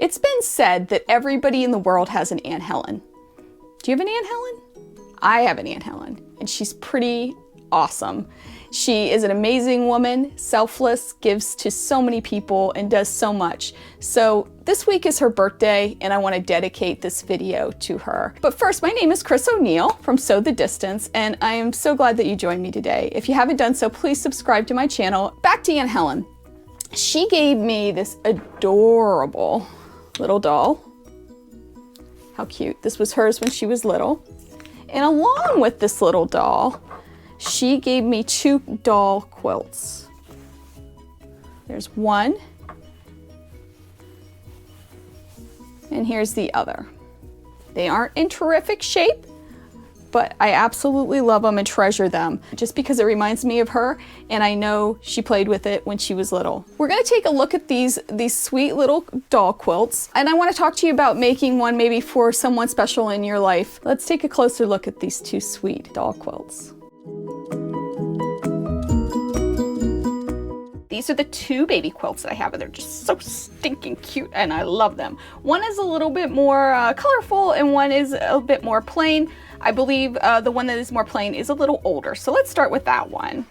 It's been said that everybody in the world has an Aunt Helen. Do you have an Aunt Helen? I have an Aunt Helen, and she's pretty awesome. She is an amazing woman, selfless, gives to so many people, and does so much. So this week is her birthday, and I want to dedicate this video to her. But first, my name is Chris O'Neill from Sew the Distance, and I am so glad that you joined me today. If you haven't done so, please subscribe to my channel. Back to Aunt Helen. She gave me this adorable little doll. How cute. This was hers when she was little. And along with this little doll, she gave me 2 doll quilts. There's one, and here's the other. They aren't in terrific shape, but I absolutely love them and treasure them just because it reminds me of her, and I know she played with it when she was little. We're gonna take a look at these sweet little doll quilts, and I wanna talk to you about making one maybe for someone special in your life. Let's take a closer look at these 2 sweet doll quilts. These are the 2 baby quilts that I have, and they're just so stinking cute, and I love them. One is a little bit more colorful, and one is a bit more plain. I believe the one that is more plain is a little older, so let's start with that one.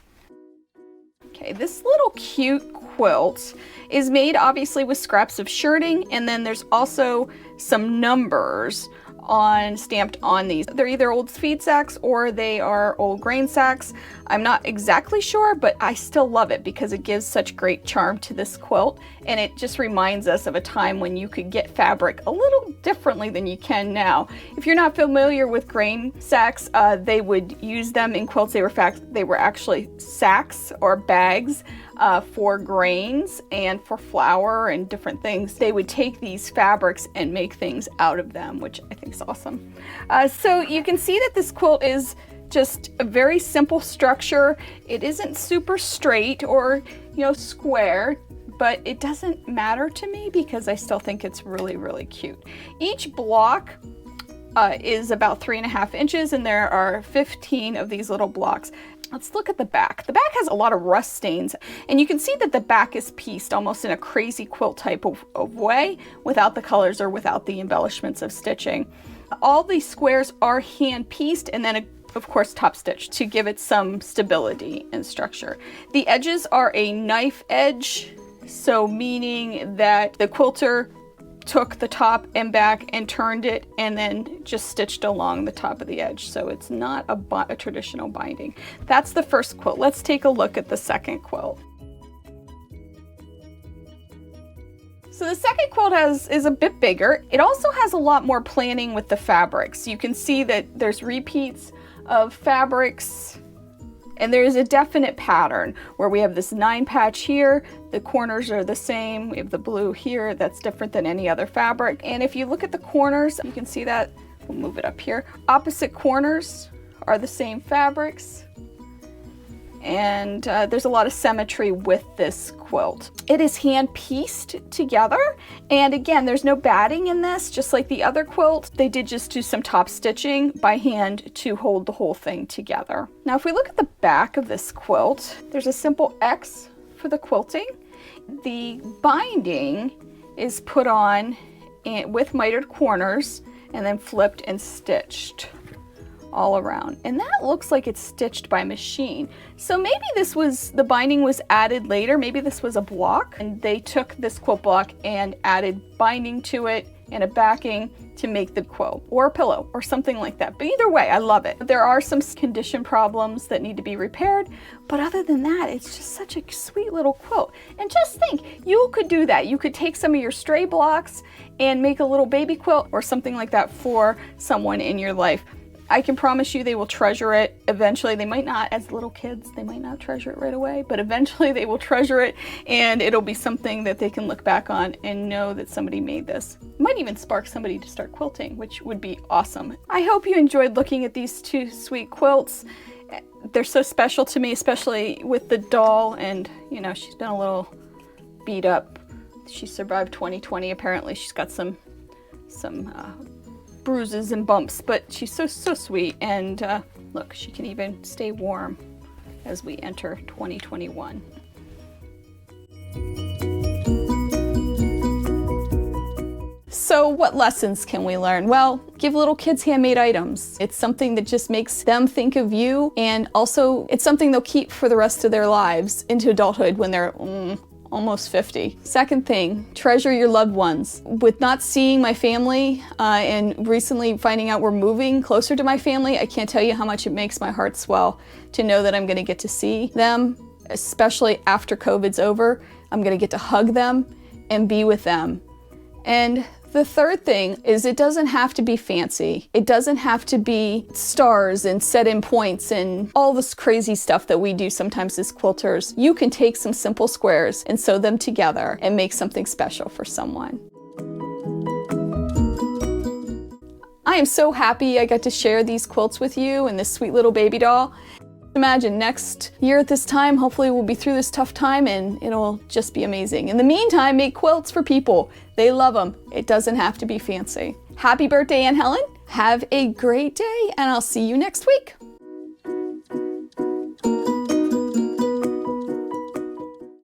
Okay, this little cute quilt is made obviously with scraps of shirting, and then there's also some numbers stamped on these. They're either old feed sacks or they are old grain sacks. I'm not exactly sure, but I still love it because it gives such great charm to this quilt, and it just reminds us of a time when you could get fabric a little differently than you can now. If you're not familiar with grain sacks, they would use them in quilts. They were actually sacks or bags for grains and for flour and different things. They would take these fabrics and make things out of them, which I think is awesome. So you can see that this quilt is just a very simple structure. It isn't super straight or, square, but it doesn't matter to me because I still think it's really, really cute. Each block is about 3.5 inches, and there are 15 of these little blocks. Let's look at the back. The back has a lot of rust stains, and you can see that the back is pieced almost in a crazy quilt type of way, without the colors or without the embellishments of stitching. All these squares are hand pieced and then of course top stitched to give it some stability and structure. The edges are a knife edge, so meaning that the quilter took the top and back and turned it and then just stitched along the top of the edge. So it's not a traditional binding. That's the first quilt. Let's take a look at the second quilt. So the second quilt is a bit bigger. It also has a lot more planning with the fabrics. You can see that there's repeats of fabrics, and there is a definite pattern where we have this 9 patch here. The corners are the same. We have the blue here. That's different than any other fabric. And if you look at the corners, you can see that. We'll move it up here. Opposite corners are the same fabrics. And there's a lot of symmetry with this quilt. It is hand pieced together, and again, there's no batting in this, just like the other quilt. They did just do some top stitching by hand to hold the whole thing together. Now, if we look at the back of this quilt, there's a simple X for the quilting. The binding is put on with mitered corners and then flipped and stitched all around, and that looks like it's stitched by machine. So maybe the binding was added later. Maybe this was a block and they took this quilt block and added binding to it and a backing to make the quilt or a pillow or something like that. But either way, I love it. There are some condition problems that need to be repaired, but other than that, it's just such a sweet little quilt. And just think, you could do that. You could take some of your stray blocks and make a little baby quilt or something like that for someone in your life. I can promise you they will treasure it eventually. They might not, as little kids, they might not treasure it right away, but eventually they will treasure it, and it'll be something that they can look back on and know that somebody made this. It might even spark somebody to start quilting, which would be awesome. I hope you enjoyed looking at these 2 sweet quilts. They're so special to me, especially with the doll, and she's been a little beat up. She survived 2020. Apparently she's got some bruises and bumps, but she's so sweet, and look, she can even stay warm as we enter 2021. what lessons can we learn? Well, give little kids handmade items. It's something that just makes them think of you, and also it's something they'll keep for the rest of their lives into adulthood when they're almost 50. Second thing, treasure your loved ones. With not seeing my family and recently finding out we're moving closer to my family, I can't tell you how much it makes my heart swell to know that I'm gonna get to see them, especially after COVID's over. I'm gonna get to hug them and be with them. And the third thing is it doesn't have to be fancy. It doesn't have to be stars and set-in points and all this crazy stuff that we do sometimes as quilters. You can take some simple squares and sew them together and make something special for someone. I am so happy I got to share these quilts with you and this sweet little baby doll. Imagine next year at this time, hopefully we'll be through this tough time and it'll just be amazing. In the meantime, make quilts for people. They love them. It doesn't have to be fancy. Happy birthday, Aunt Helen. Have a great day and I'll see you next week.